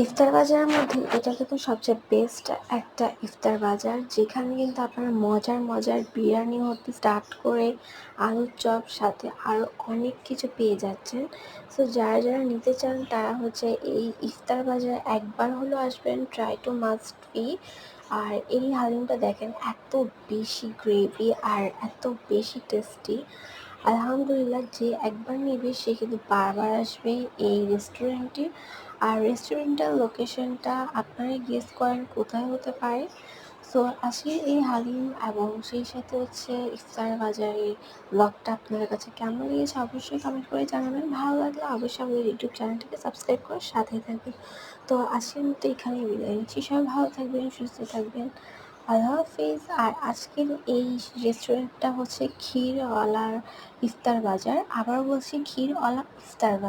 ইফতার বাজারের মধ্যে এটা কিন্তু সবচেয়ে বেস্ট একটা ইফতার বাজার, যেখানে কিন্তু আপনারা মজার মজার বিরিয়ানি হতে স্টার্ট করে আলুর চপ সাথে আরও অনেক কিছু পেয়ে যাচ্ছেন। সো যারা যারা নিতে চান তারা হচ্ছে এই ইফতার বাজারে একবার হলেও আসবেন, ট্রাই টু মাস্ট বি। আর এই হালিমটা দেখেন এত বেশি গ্রেভি আর এত বেশি টেস্টি। আলহামদুলিল্লাহ, যে একবার নেবে সে কিন্তু বারবার আসবে এই রেস্টুরেন্টে। আর রেস্টুরেন্টের লোকেশনটা আপনারা গেস করেন কোথায় হতে পারে। সো আজকে এই হালিম এবং সেই সাথে হচ্ছে ইফতার বাজারের ব্লগটা আপনাদের কাছে কেমন লেগেছে অবশ্যই কমেন্ট করে জানাবেন। ভালো লাগলে অবশ্যই আমাদের ইউটিউব চ্যানেলটিকে সাবস্ক্রাইব করে সাথে থাকবেন। তো আজকের মতো এখানেই বিদায় নিচ্ছি। সবাই ভালো থাকবেন, সুস্থ থাকবেন। আল্লাহ হাফিজ। আর আজকের এই রেস্টুরেন্টটা হচ্ছে ক্ষীরওয়ালার ইফতার বাজার। আবার বলছি, ক্ষীরওয়ালা ইফতার বাজার।